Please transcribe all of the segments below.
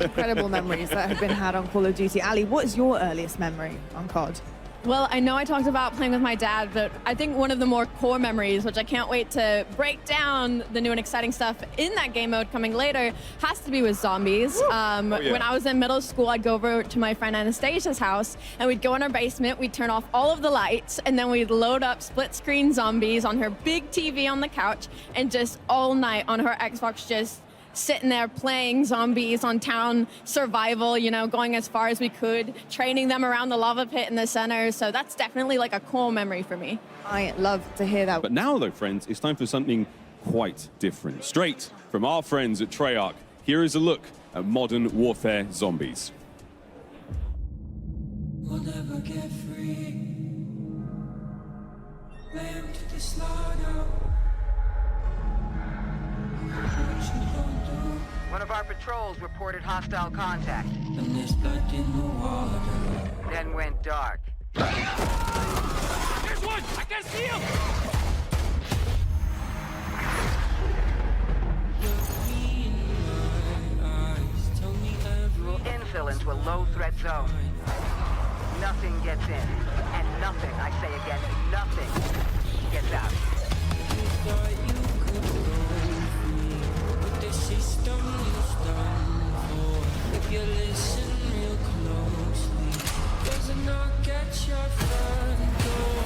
incredible memories that have been had on Call of Duty. Ali, what is your earliest memory on COD? Well, I know I talked about playing with my dad, but I think one of the more core memories, which I can't wait to break down the new and exciting stuff in that game mode coming later, has to be with zombies. When I was in middle school, I'd go over to my friend Anastasia's house, and we'd go in our basement, we'd turn off all of the lights, and then we'd load up split-screen zombies on her big TV on the couch, and just all night on her Xbox just sitting there playing zombies on town survival, you know, going as far as we could, training them around the lava pit in the center. So that's definitely like a core memory for me. I love to hear that. But now, though, friends, it's time for something quite different. Straight from our friends at Treyarch, here is a look at modern warfare zombies. We'll never get free. Lamb to the slaughter. One of our patrols reported hostile contact. And there's blood in the water. Then went dark. There's one! I can see him! Look me in my eyes. Tell me We'll infill into a low-threat zone. Nothing gets in. And nothing, I say again, nothing gets out. you thought you could go free. But the system is done for. If you listen real closely, there's a knock at your front door.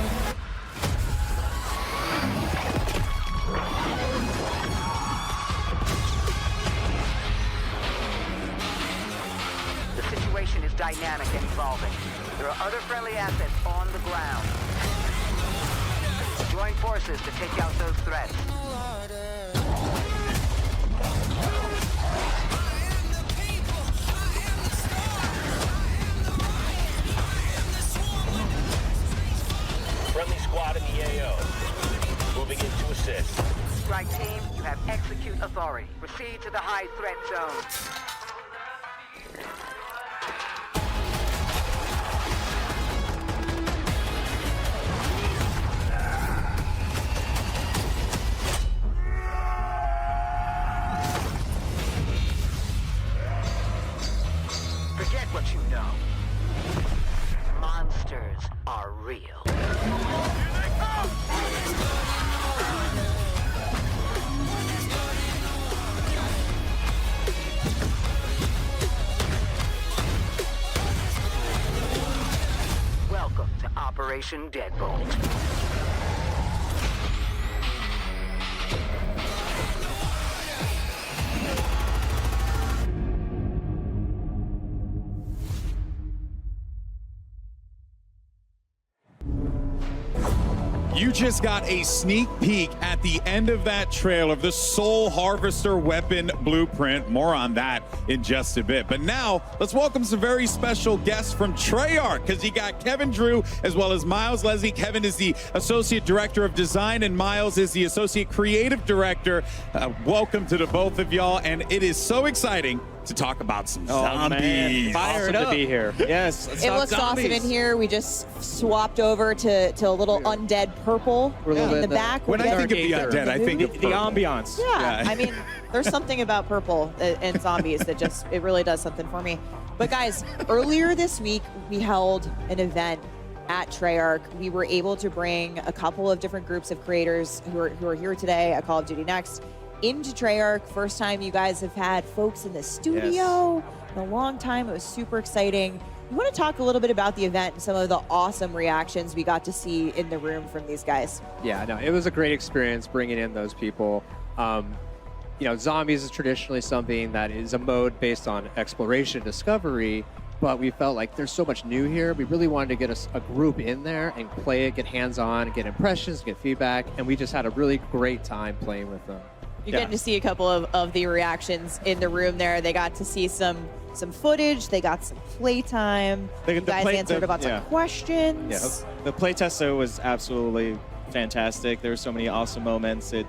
The situation is dynamic and evolving. There are other friendly assets on the ground. Join forces to take out those threats. Friendly squad in the AO. Moving in to assist. Strike team, you have execute authority. Proceed to the high threat zone. Forget what you know. Monsters are real. Welcome to Operation Deadbolt. You just got a sneak peek at the end of that trailer of the Soul Harvester weapon blueprint. More on that in just a bit. But now, let's welcome some very special guests from Treyarch, because you got Kevin Drew as well as Miles Leslie. Kevin is the Associate Director of Design, and Miles is the Associate Creative Director. Welcome to the both of y'all, and it is so exciting to talk about some zombies. Man. Fired awesome up. to be here. Yes. It looks awesome in here. We just swapped over to a little undead purple in the back. When I think of the undead, I think of The purple. ambiance. Yeah. Yeah. I mean, there's something about purple and zombies that just, it really does something for me. But guys, earlier this week, we held an event at Treyarch. We were able to bring a couple of different groups of creators who are here today at Call of Duty Next into Treyarch. First time you guys have had folks in the studio in a long time. It was super exciting. You want to talk a little bit about the event and some of the awesome reactions we got to see in the room from these guys? Yeah, no, it was a great experience bringing in those people. You know, zombies is traditionally something that is a mode based on exploration, discovery, but we felt like there's so much new here. We really wanted to get a group in there and play it, get hands-on, get impressions, get feedback, and we just had a really great time playing with them. You get to see a couple of the reactions in the room there. They got to see some footage. They got some playtime. You guys answered about some questions. Yeah, the playtest was absolutely fantastic. There were so many awesome moments. It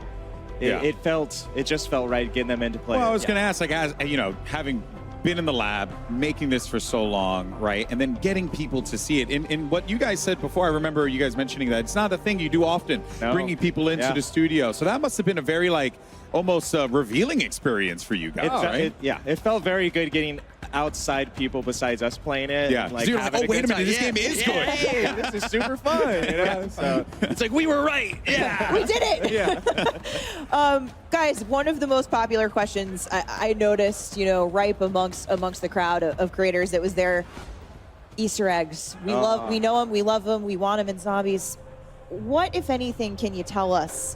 just felt right getting them into play. Well, I was going to ask, like, as you know, having been in the lab, making this for so long, right, and then getting people to see it. In what you guys said before, I remember you guys mentioning that it's not a thing you do often, bringing people into the studio. So that must have been a very, like, almost revealing experience for you guys, right? It felt very good getting outside people besides us playing it. Yeah. And, like, So you're like, having oh, a wait a good minute, time. this game is good. Hey, this is super fun. You know? So it's like, we were right. Yeah. We did it. Yeah. Guys, one of the most popular questions I noticed, ripe amongst the crowd of creators that was there, Easter eggs. We know them, we love them, we want them in Zombies. What, if anything, can you tell us?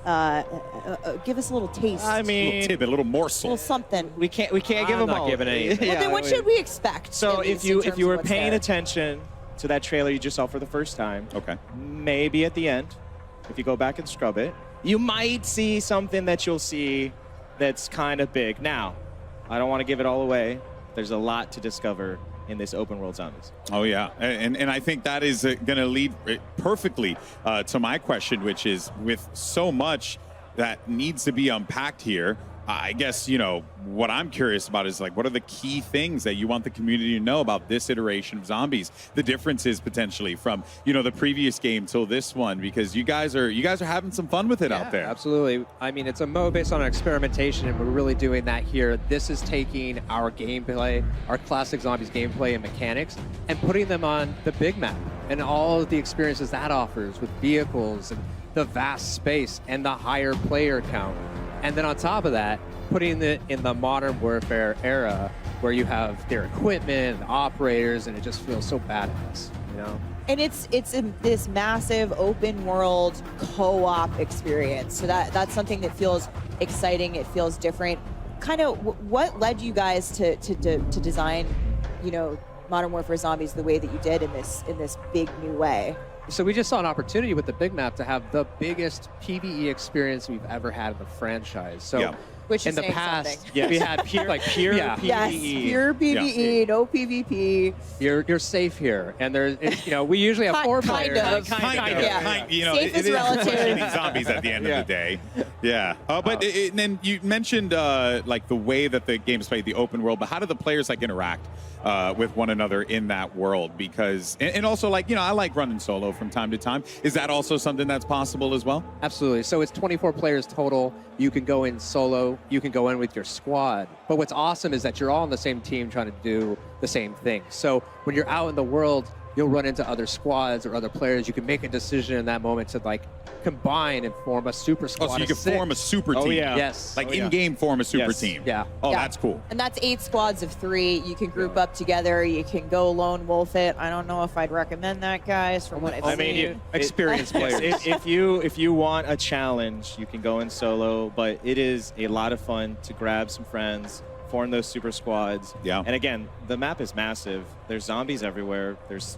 Give us a little taste. I A little mean, tidbit, a little morsel. a little something. we can't give I'm them not all. giving anything. Well, then what should we expect? So at if least, in you terms were of what's paying there? attention to that trailer you just saw for the first time, Okay. maybe at the end, if you go back and scrub it, you might see something that you'll see that's kind of big. Now, I don't want to give it all away. There's a lot to discover in this open world Zombies. Oh, yeah. And I think that is going to lead perfectly to my question, which is with so much that needs to be unpacked here, I guess, what I'm curious about is like, what are the key things that you want the community to know about this iteration of Zombies? The differences potentially from, the previous game till this one, because you guys are having some fun with it out there. Absolutely. I mean, it's a mode based on experimentation, and we're really doing that here. This is taking our gameplay, our classic Zombies gameplay and mechanics, and putting them on the big map and all of the experiences that offers with vehicles and the vast space and the higher player count. And then on top of that, putting it in the modern warfare era where you have their equipment, the operators, and it just feels so badass, And it's this massive open world co-op experience. So that's something that feels exciting. It feels different. Kind of what led you guys to design, Modern Warfare Zombies the way that you did in this big new way? So we just saw an opportunity with the big map to have the biggest PvE experience we've ever had in the franchise. So Yeah. Which in is the saying past, something. we had pure PvE. Yes, pure PvE, no PvP. You're safe here, and there's we usually have four Kind players. of. Kind of. Yeah. Safe It is is relative. questioning Zombies at the end of the day. Yeah. But and then you mentioned like the way that the game is played, the open world, but how do the players like interact with one another in that world? Because, and also like, I like running solo from time to time. Is that also something that's possible as well? Absolutely. So it's 24 players total. You can go in solo. You can go in with your squad. But what's awesome is that you're all on the same team trying to do the same thing. So when you're out in the world, you'll run into other squads or other players. You can make a decision in that moment to like combine and form a super squad. Oh, so you of can 6. form a super team. yeah. Yes. Like yeah. in-game form a super Yes. team. Yeah. Oh, Yeah. that's cool. And that's 8 squads of 3. You can group up together. You can go lone wolf it. I don't know if I'd recommend that, guys, from what I've I seen. mean, Experienced players. If you want a challenge, you can go in solo, but it is a lot of fun to grab some friends, form those super squads. Yeah. And again, the map is massive. There's zombies everywhere. There's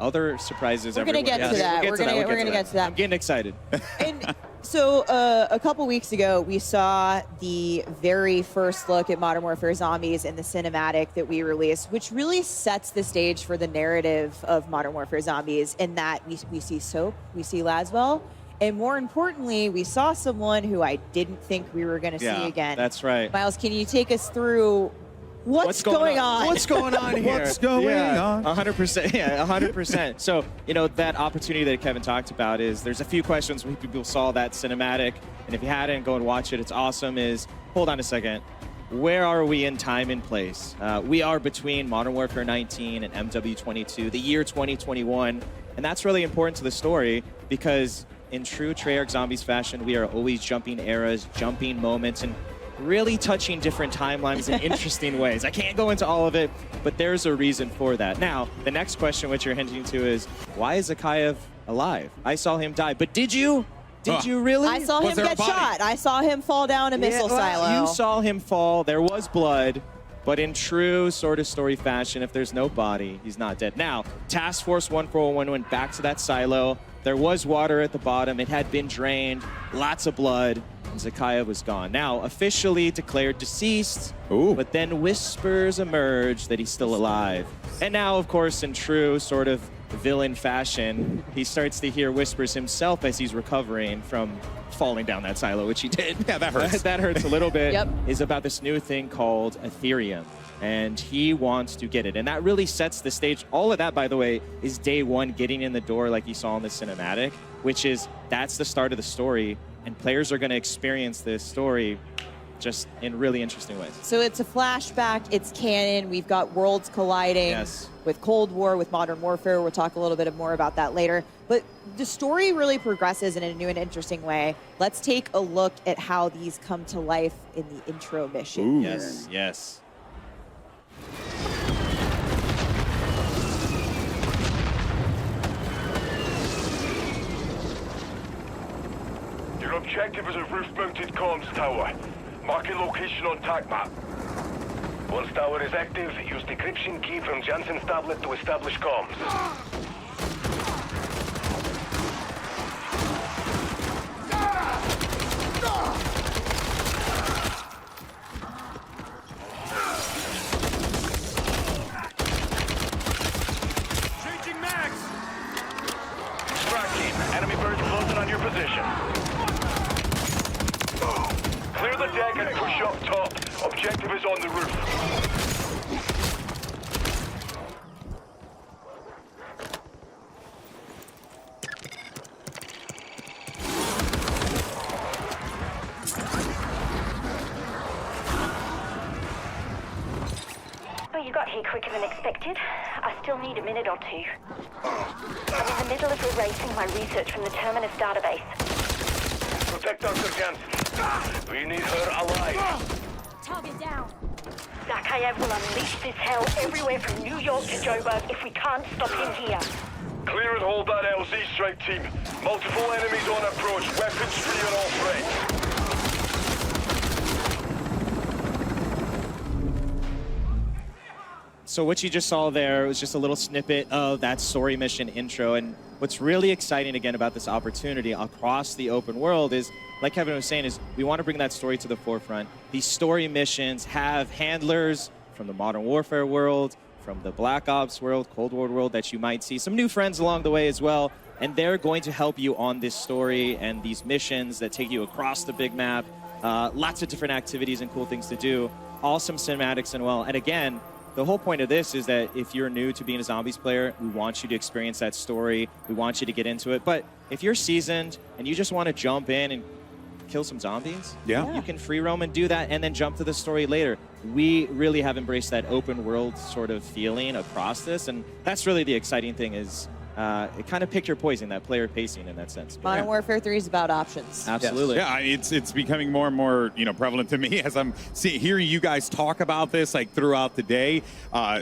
other surprises We're gonna everywhere. get to that. We're gonna get to that. I'm getting excited. And so a couple weeks ago, we saw the very first look at Modern Warfare Zombies in the cinematic that we released, which really sets the stage for the narrative of Modern Warfare Zombies in that we see Soap, we see Laswell, and more importantly, we saw someone who I didn't think we were going to see again. That's right. Miles, can you take us through what's going on? What's going on here? What's going on? 100%. Yeah, 100%. So, that opportunity that Kevin talked about is there's a few questions when people saw that cinematic. And if you hadn't, go and watch it. It's awesome. Hold on a second. Where are we in time and place? We are between Modern Warfare 19 and MW22, the year 2021. And that's really important to the story because in true Treyarch Zombies fashion, we are always jumping eras, jumping moments, and really touching different timelines in interesting ways. I can't go into all of it, but there's a reason for that. Now, the next question which you're hinting to is, why is Zakayev alive? I saw him die, but did you? Did you really? I saw him get shot. I saw him fall down a missile silo. You saw him fall. There was blood. But in true sort of story fashion, if there's no body, he's not dead. Now, Task Force 141 went back to that silo. There was water at the bottom. It had been drained. Lots of blood. And Zakayev was gone. Now, officially declared deceased. Ooh. But then whispers emerged that he's still alive. And now, of course, in true sort of villain fashion, he starts to hear whispers himself as he's recovering from falling down that silo, which he did. Yeah, that hurts. That hurts a little bit. Yep. Is about this new thing called Ethereum. And he wants to get it. And that really sets the stage. All of that, by the way, is day one getting in the door like you saw in the cinematic, which is that's the start of the story. And players are going to experience this story just in really interesting ways. So it's a flashback, it's canon, we've got worlds colliding Yes. with Cold War, with Modern Warfare. We'll talk a little bit more about that later. But the story really progresses in a new and interesting way. Let's take a look at how these come to life in the intro mission. Ooh. Yes, yes. Your objective is a roof-mounted comms tower. Marking location on TAC map. Once tower is active, use decryption key from Jansen's tablet to establish comms. Changing mags! Track team, enemy birds closing on your position. Clear the deck and push up top. Objective is on the roof. Well, you got here quicker than expected. I still need a minute or two. I'm in the middle of erasing my research from the Terminus database. Protect Dr. Jansen. We need her alive. Target down. Zakayev will unleash this hell everywhere from New York to Joburg if we can't stop him here. Clear and hold that LZ strike team. Multiple enemies on approach. Weapons free on all threats. So what you just saw there was just a little snippet of that story mission intro. And what's really exciting again about this opportunity across the open world is, like Kevin was saying, is we want to bring that story to the forefront. These story missions have handlers from the Modern Warfare world, from the Black Ops world, Cold War world that you might see. Some new friends along the way as well. And they're going to help you on this story and these missions that take you across the big map. Lots of different activities and cool things to do. Awesome cinematics and well. And again, the whole point of this is that if you're new to being a Zombies player, we want you to experience that story. We want you to get into it. But if you're seasoned and you just want to jump in and kill some zombies, Yeah. you can free roam and do that and then jump to the story later. We really have embraced that open world sort of feeling across this. And that's really the exciting thing is it kind of pick your poison, that player pacing in that sense. But Modern Warfare 3 is about options. absolutely. Yeah, it's becoming more and more prevalent to me as I'm hearing you guys talk about this like throughout the day.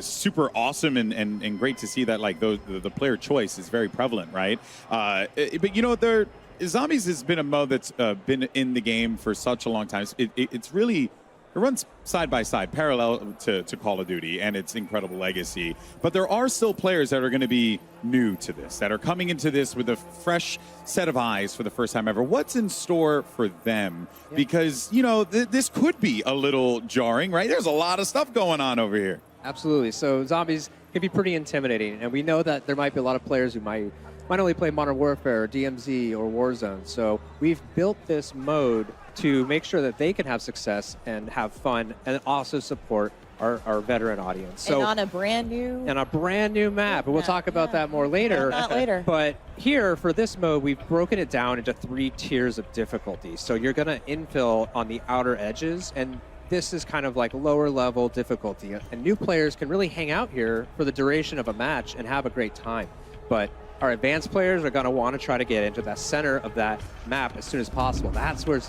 Super awesome and great to see that like the player choice is very prevalent, right? But Zombies has been a mode that's been in the game for such a long time. It's really. It runs side by side, parallel to Call of Duty and its incredible legacy. But there are still players that are going to be new to this, that are coming into this with a fresh set of eyes for the first time ever. What's in store for them? Yeah. Because, this could be a little jarring, right? There's a lot of stuff going on over here. Absolutely. So Zombies can be pretty intimidating. And we know that there might be a lot of players who might only play Modern Warfare or DMZ or Warzone. So we've built this mode to make sure that they can have success and have fun and also support our veteran audience. So, and on a brand new map. And we'll talk about that more later. Not later. But here, for this mode, we've broken it down into 3 tiers of difficulty. So you're going to infill on the outer edges, and this is kind of like lower level difficulty. And new players can really hang out here for the duration of a match and have a great time. But our advanced players are going to want to try to get into the center of that map as soon as possible. That's where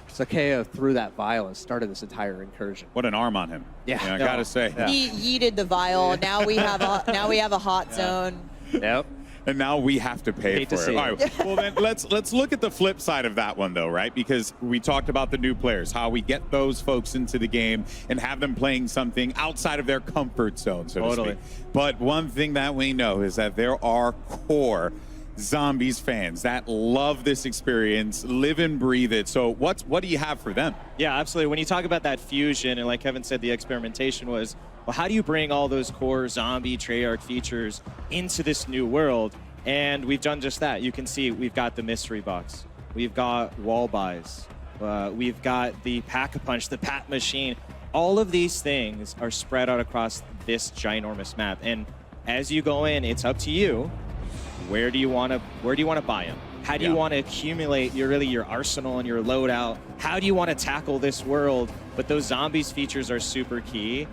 Zakayev threw that vial and started this entire incursion. What an arm on him! Yeah, I gotta say. Yeah. He yeeted the vial. Now we have a hot zone. Yep. And now we have to pay Hate for to it. see All right. Well, then let's look at the flip side of that one, though, right? Because we talked about the new players, how we get those folks into the game and have them playing something outside of their comfort zone, so to speak. But one thing that we know is that there are core Zombies fans that love this experience, live and breathe it. So what do you have for them? Yeah, absolutely. When you talk about that fusion, and like Kevin said, the experimentation was, well, how do you bring all those core zombie Treyarch features into this new world? And we've done just that. You can see we've got the mystery box. We've got wall buys. We've got the pack-a-punch, the pat machine. All of these things are spread out across this ginormous map. And as you go in, it's up to you. Where do you want to buy them? How do you want to accumulate your arsenal and your loadout? How do you want to tackle this world but those zombies features are super key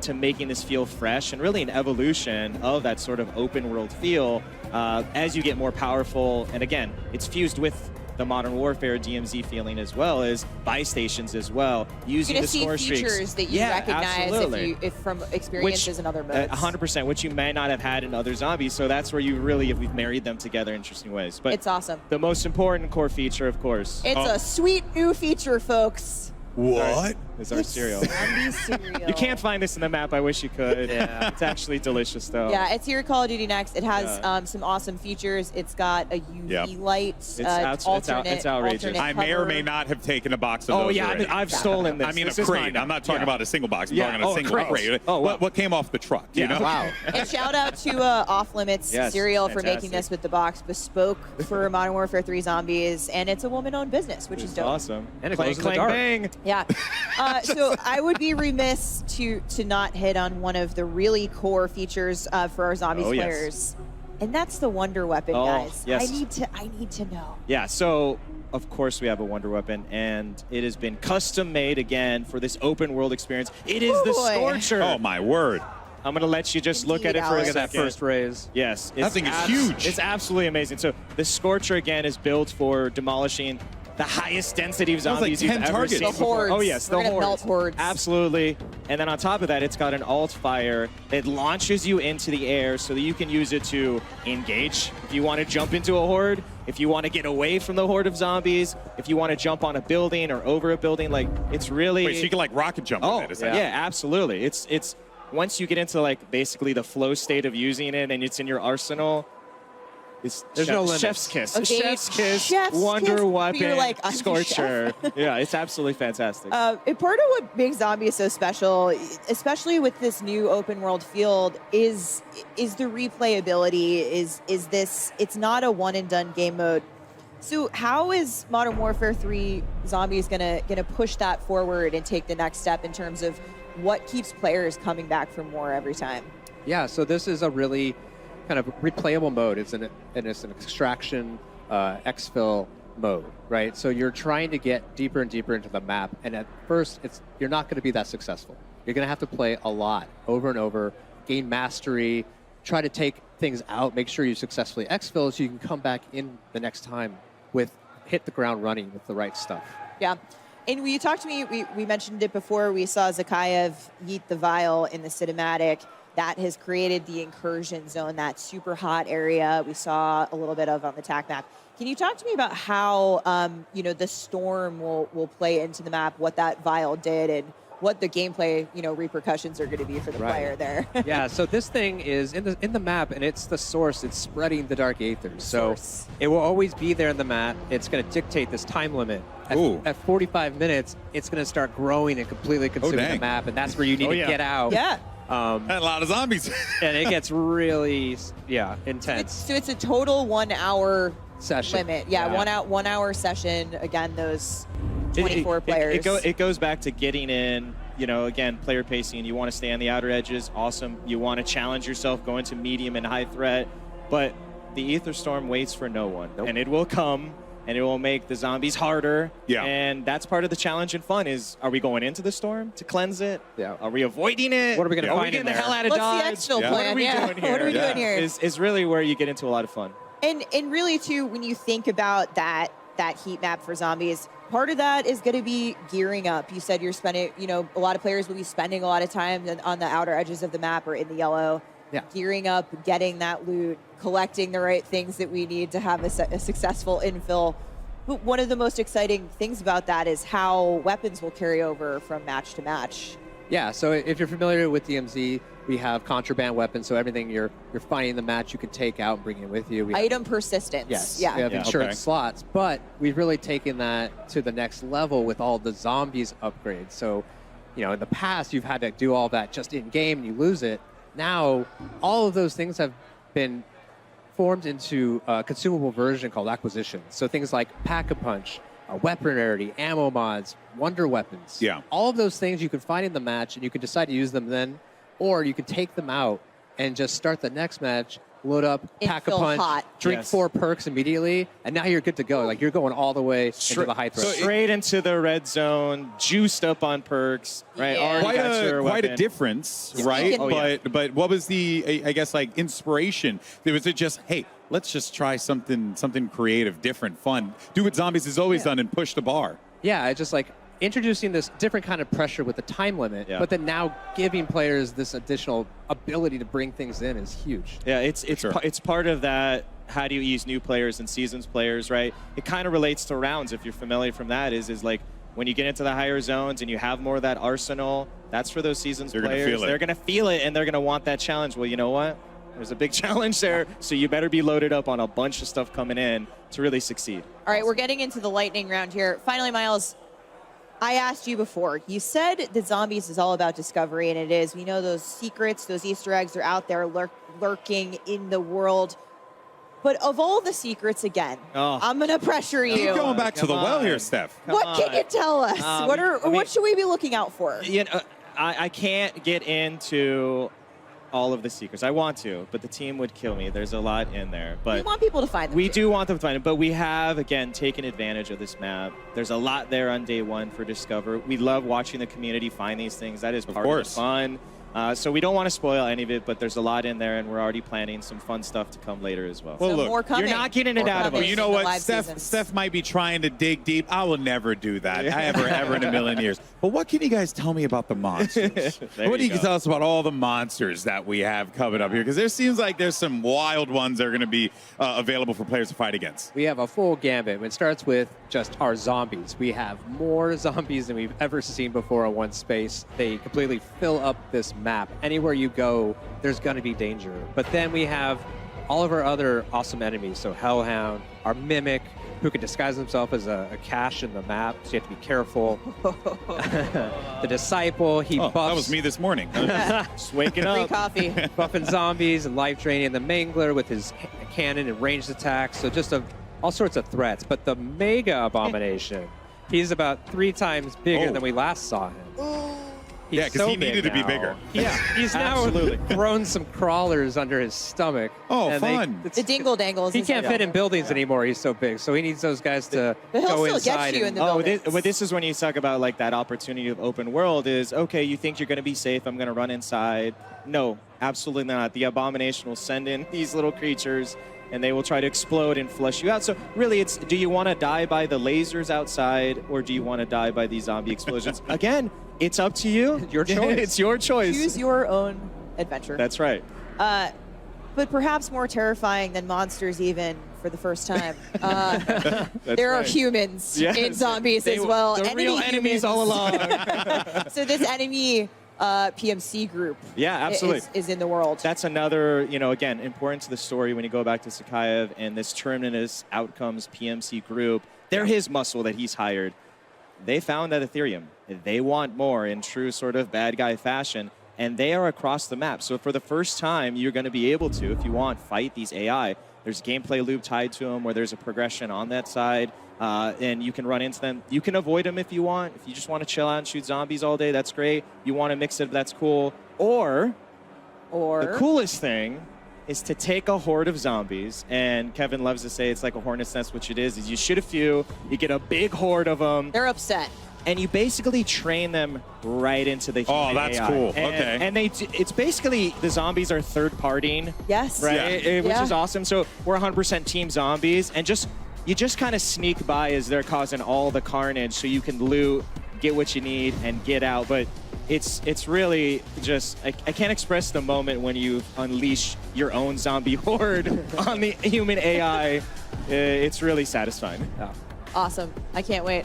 to making this feel fresh and really an evolution of that sort of open world feel as you get more powerful. And again, it's fused with the Modern Warfare DMZ feeling as well as buy stations as well, using You're the gonna score see streaks. features that you recognize if from experiences in other modes. 100%, which you may not have had in other zombies. So that's where you really, we've married them together in interesting ways. But it's awesome. The most important core feature, of course. It's a sweet new feature, folks. What? Is our cereal. Zombie cereal. You can't find this in the map. I wish you could. Yeah. It's actually delicious, though. Yeah, it's here at Call of Duty Next. It has some awesome features. It's got a UV light, It's outrageous. alternate I may or cover. may not have taken a box of Oh, those yeah, already. I've stolen this. I mean, This a is crate. mine. I'm not talking Yeah. about a single box. I'm Yeah. talking a single crate. Oh, wow. What came off the truck? Yeah. You know? Wow. And shout out to Off Limits Yes, Cereal for making fantastic. this with the box bespoke for Modern Warfare 3 Zombies, and it's a woman-owned business, which is dope. Awesome. And it Clang, glows in the clang, dark. bang. Yeah. So I would be remiss to not hit on one of the really core features for our Zombies Oh, yes. players, and that's the Wonder Weapon, Oh, guys. yes. I need to know. Yeah, so of course we have a Wonder Weapon, and it has been custom made again for this open world experience. It is the boy. Scorcher. Oh, my word. I'm going to let you just look at it for a Indeed, Look at that second. first raise. Yes. That thing is huge. It's absolutely amazing. So the Scorcher, again, is built for demolishing the highest density of was like zombies 10 you've ever targets. seen The before. hordes. Oh, yes, We're the gonna hordes. melt hordes. Absolutely. And then on top of that, it's got an alt fire that launches you into the air so that you can use it to engage. If you want to jump into a horde, if you want to get away from the horde of zombies, if you want to jump on a building or over a building, like, it's really... Wait, so you can like rocket jump Oh, with it, yeah, essentially. absolutely. It's once you get into like basically the flow state of using it and it's in your arsenal, there's no limits. chef's kiss. Okay, Chef's kiss, chef's Wonder kiss, but Weapon, you're like, I'm the Scorcher. Yeah, it's absolutely fantastic. And part of what makes Zombies so special, especially with this new open world field, is the replayability. Is this? It's not a one and done game mode. So how is Modern Warfare 3 Zombies gonna push that forward and take the next step in terms of what keeps players coming back for more every time? Yeah, so this is a really kind of replayable mode. It's an extraction exfil mode, right? So you're trying to get deeper and deeper into the map, and at first you're not going to be that successful. You're going to have to play a lot over and over, gain mastery, try to take things out, make sure you successfully exfil so you can come back in the next time hit the ground running with the right stuff. Yeah. And when you talked to me, we mentioned it before, we saw Zakayev yeet the vial in the cinematic. That has created the incursion zone, that super hot area we saw a little bit of on the TAC map. Can you talk to me about how the storm will play into the map, what that vial did, and what the gameplay repercussions are going to be for the player there? Yeah, so this thing is in the map, and it's the source. It's spreading the dark aethers. So it will always be there in the map. It's going to dictate this time limit. At 45 minutes, it's going to start growing and completely consuming the map, and that's where you need to get out. Yeah. And a lot of zombies. And it gets really, intense. So it's a total 1 hour Session. limit. Yeah, Yeah. 1 hour session. Again, those 24 players. It goes back to getting in, again, player pacing. You want to stay on the outer edges, awesome. You want to challenge yourself, go into medium and high threat. But the Aether Storm waits for no one. Nope. And it will come, and it will make the zombies harder. Yeah. And that's part of the challenge and fun is, are we going into the storm to cleanse it? Yeah. Are we avoiding it? What are we gonna Are we find in getting the there? hell out of What's Dodge? the exfil Yeah. plan? What are we Yeah. doing here? What are we doing here? Is really where you get into a lot of fun. And really, too, when you think about that heat map for zombies, part of that is going to be gearing up. You said you're spending, a lot of players will be spending a lot of time on the outer edges of the map or in the yellow. Yeah. Gearing up, getting that loot, collecting the right things that we need to have a successful infill. But one of the most exciting things about that is how weapons will carry over from match to match. Yeah, so if you're familiar with DMZ, we have contraband weapons, so everything you're finding in the match you can take out and bring it with you. We have, Item persistence. yes, Yeah. we have Yeah. insurance Okay. slots, but we've really taken that to the next level with all the zombies upgrades. So, in the past, you've had to do all that just in game and you lose it. Now, all of those things have been formed into a consumable version called acquisitions. So things like Pack-a-Punch, weapon rarity, ammo mods, wonder weapons. Yeah. All of those things you can find in the match, and you can decide to use them then, or you can take them out and just start the next match load up, pack a Infill punch, hot. drink Yes. 4 perks immediately, and now you're good to go. Like, you're going all the way into the high threat. Straight into the red zone, juiced up on perks, right? Yeah. Already got your Quite a weapon. difference, Yeah. right? Oh, yeah. But what was the, I guess, like inspiration? Was it just, hey, let's just try something creative, different, fun, do what Zombies has always done and push the bar? Yeah, it's just like introducing this different kind of pressure with the time limit, Yeah. but then now giving players this additional ability to bring things in is huge. Yeah, it's Sure. it's part of that. How do you ease new players and seasons players, right? It kind of relates to rounds. If you're familiar from that, is like when you get into the higher zones and you have more of that arsenal. That's for those seasons They're gonna players. feel it. They're gonna feel it and they're gonna want that challenge. Well, you know what? There's a big challenge there, so you better be loaded up on a bunch of stuff coming in to really succeed. All right, we're getting into the lightning round here. Finally, Miles, I asked you before. You said that Zombies is all about discovery, and it is. We know those secrets, those Easter eggs are out there lurking in the world. But of all the secrets, again, I'm going to pressure you. Keep going back to the Come well on. here, Steph. What can you tell us? What should we be looking out for? You know, I can't get into all of the secrets. I want to, but the team would kill me. There's a lot in there. We But want people to find them. we too. do want them to find it, but we have, again, taken advantage of this map. There's a lot there on day one for Discover. We love watching the community find these things. That is part of the fun. So we don't want to spoil any of it, but there's a lot in there, and we're already planning some fun stuff to come later as well. Well, So look, more coming. you're not getting it More out of coming us. You in know the what? live Steph, seasons. Steph might be trying to dig deep. I will never do that. Ever in a million years. But what can you guys tell me about the monsters? There What you do you go. tell us about all the monsters that we have coming up here? Because there seems like there's some wild ones that are going to be available for players to fight against. We have a full gambit. It starts with just our zombies. We have more zombies than we've ever seen before in one space. They completely fill up this map. Anywhere you go, there's going to be danger. But then we have all of our other awesome enemies. So Hellhound, our Mimic, who can disguise himself as a cache in the map, so you have to be careful. The Disciple, he buffs. That was me this morning. Just waking Free up. coffee. buffing zombies and life draining the Mangler with his cannon and ranged attacks. So just all sorts of threats. But the Mega Abomination, he's about 3 times bigger than we last saw him. He's Yeah, because so he needed big to be now. bigger. Yeah, he's now Absolutely. grown some crawlers under his stomach. Oh, and fun. The dingle dangles. He is can't like- fit in buildings anymore. He's so big. So he needs those guys to But he'll go still get inside. you in and- the buildings. But this is when you talk about like that opportunity of open world is, okay, you think you're going to be safe, I'm going to run inside. No, absolutely not. The Abomination will send in these little creatures and they will try to explode and flush you out. So really it's, do you want to die by the lasers outside or do you want to die by these zombie explosions? Again, it's up to you. Your choice. It's your choice. Choose your own adventure. That's right. But perhaps more terrifying than monsters even for the first time. There are right. humans Yes. in Zombies They as were well. the real enemies all along. So this enemy PMC group Yeah, absolutely. is in the world. That's another, again, important to the story when you go back to Sakaev and this Terminus Outcomes PMC group. They're his muscle that he's hired. They found that Ethereum. They want more in true sort of bad guy fashion, and they are across the map. So for the first time, you're going to be able to, if you want, fight these AI. There's a gameplay loop tied to them where there's a progression on that side, and you can run into them. You can avoid them if you want. If you just want to chill out and shoot zombies all day, that's great. You want to mix it, that's cool. Or the coolest thing is to take a horde of zombies, and Kevin loves to say it's like a hornet's nest, which it is you shoot a few, you get a big horde of them. They're upset. And you basically train them right into the human Oh, that's AI. cool. And, Okay. And it's basically the zombies are third-partying, Yes. right? Yeah. Which Yeah. is awesome. So we're 100% team zombies, and you just kind of sneak by as they're causing all the carnage, so you can loot, get what you need, and get out. But it's really just I can't express the moment when you unleash your own zombie horde on the human AI. It's really satisfying. Awesome. I can't wait.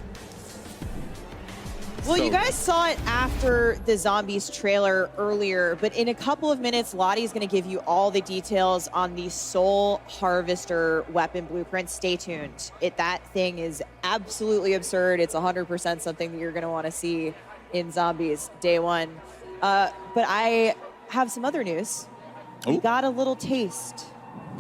Well, So you guys saw it after the Zombies trailer earlier, but in a couple of minutes, Lottie's going to give you all the details on the Soul Harvester weapon blueprint. Stay tuned. That thing is absolutely absurd. It's 100% something that you're going to want to see in Zombies day one. But I have some other news. We got a little taste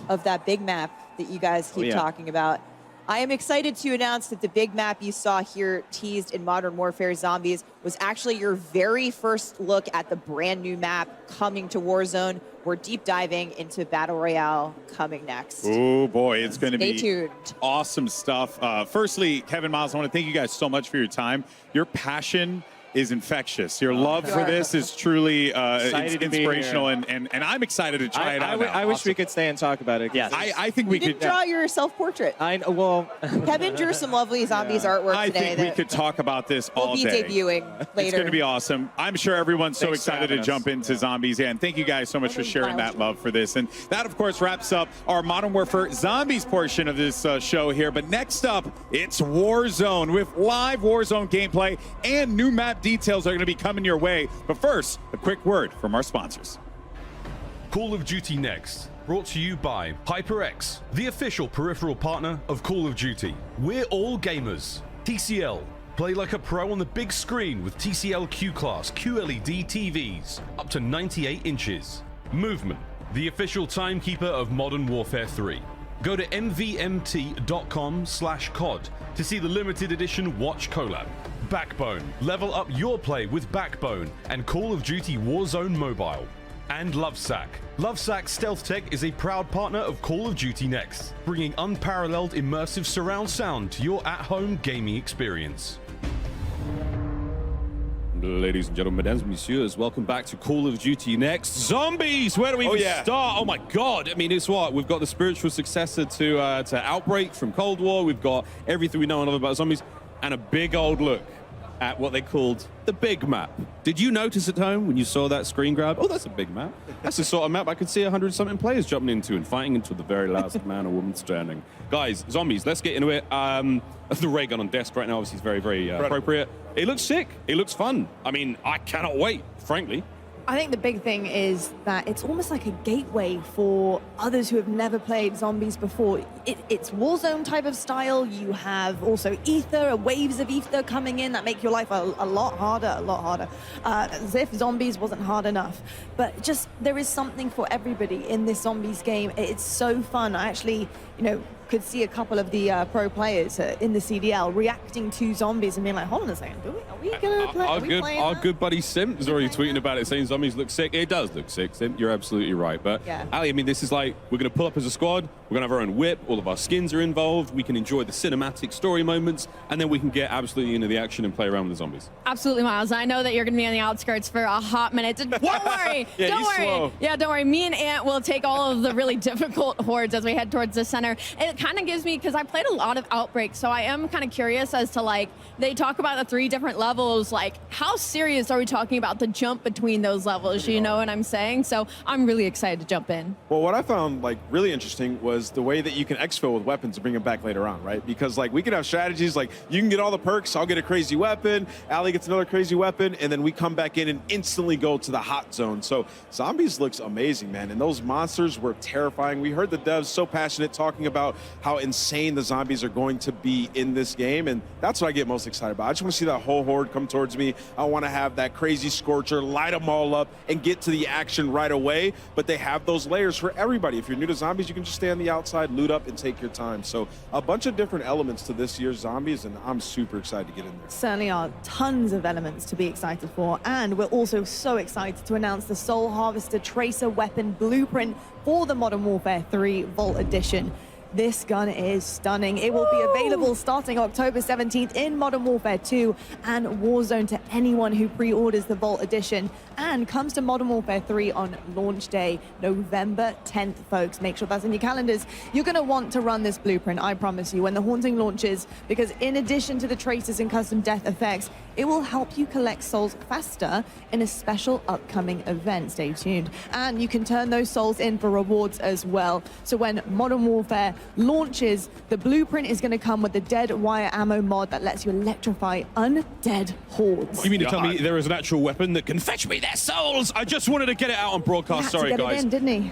of that big map that you guys keep yeah. talking about. I am excited to announce that the big map you saw here teased in Modern Warfare Zombies was actually your very first look at the brand new map coming to Warzone. We're deep diving into Battle Royale coming next. Oh boy, it's going to be tuned. Awesome stuff. Firstly, Kevin, Miles, I want to thank you guys so much for your time. Your passion is infectious. Your love for this is truly it's inspirational, and I'm excited to try it out. I wish we could stay and talk about it. Yes. I think we could draw your self-portrait. Well, Kevin drew some lovely Zombies artwork I today. think we could talk about this all We'll be day. debuting later. It's going to be awesome. I'm sure everyone's so Thanks for excited to having jump into Zombies. And thank you guys so much for sharing that love for this. And that, of course, wraps up our Modern Warfare Zombies portion of this show here. But next up, it's Warzone with live Warzone gameplay and new map details are going to be coming your way. But first, a quick word from our sponsors. Call of Duty Next, brought to you by HyperX, the official peripheral partner of Call of Duty. We're all gamers. TCL, play like a pro on the big screen with TCL Q-Class QLED TVs, up to 98 inches. Movement, the official timekeeper of Modern Warfare 3. Go to mvmt.com/COD to see the limited edition Watch collab. Backbone, level up your play with Backbone and Call of Duty Warzone Mobile. And Lovesack. Lovesack Stealth Tech is a proud partner of Call of Duty Next, bringing unparalleled immersive surround sound to your at-home gaming experience. Ladies and gentlemen, mesdames, messieurs, welcome back to Call of Duty Next. Zombies, where do we even start? Oh my God, I mean, it's what? We've got the spiritual successor to Outbreak from Cold War. We've got everything we know and love about zombies, and a big old look at what they called the big map. Did you notice at home when you saw that screen grab? Oh, that's a big map. That's the sort of map I could see 100-something players jumping into and fighting until the very last man or woman standing. Guys, zombies, let's get into it. The ray gun on desk right now obviously is very, very appropriate. It looks sick. It looks fun. I mean, I cannot wait, frankly. I think the big thing is that it's almost like a gateway for others who have never played zombies before. It's Warzone type of style. You have also ether, waves of ether coming in that make your life a lot harder, as if zombies wasn't hard enough. But just, there is something for everybody in this zombies game. It's so fun. I actually, could see a couple of the pro players in the CDL reacting to zombies and being like, hold on a second, are we gonna play? Our good buddy Simp is already tweeting about it, saying zombies look sick. It does look sick, Simp. You're absolutely right. But yeah. Ali, I mean, this is like, we're gonna pull up as a squad. We're gonna have our own whip. All of our skins are involved. We can enjoy the cinematic story moments, and then we can get absolutely into the action and play around with the zombies. Absolutely, Miles. I know that you're going to be on the outskirts for a hot minute. Don't worry. Yeah, don't worry. Slow. Yeah, don't worry. Me and Ant will take all of the really difficult hordes as we head towards the center. It kind of gives me, because I played a lot of Outbreak, so I am kind of curious as to, like, they talk about the 3 different levels. Like, how serious are we talking about the jump between those levels? You know what I'm saying? So I'm really excited to jump in. Well, what I found like really interesting was the way that you can exfil with weapons and bring them back later on, right? Because like we can have strategies like you can get all the perks, I'll get a crazy weapon, Ali gets another crazy weapon, and then we come back in and instantly go to the hot zone. So Zombies looks amazing, man, and those monsters were terrifying. We heard the devs so passionate talking about how insane the zombies are going to be in this game, and that's what I get most excited about. I just want to see that whole horde come towards me. I want to have that crazy scorcher, light them all up, and get to the action right away. But they have those layers for everybody. If you're new to Zombies, you can just stay on the outside, loot up, and take your time. So a bunch of different elements to this year's Zombies, and I'm super excited to get in there. Certainly are tons of elements to be excited for, and we're also so excited to announce the Soul Harvester Tracer Weapon Blueprint for the Modern Warfare 3 Vault Edition. This gun is stunning. It will be available starting October 17th in Modern Warfare 2 and Warzone to anyone who pre-orders the Vault Edition, and comes to Modern Warfare 3 on launch day, November 10th, folks. Make sure that's in your calendars. You're going to want to run this blueprint, I promise you, when the Haunting launches, because in addition to the tracers and custom death effects, it will help you collect souls faster in a special upcoming event. Stay tuned. And you can turn those souls in for rewards as well. So when Modern Warfare launches, the blueprint is going to come with the dead wire ammo mod that lets you electrify undead hordes. You mean to tell me there is an actual weapon that can fetch me their souls? I just wanted to get it out on broadcast. Sorry, He had to get guys. it in, didn't he?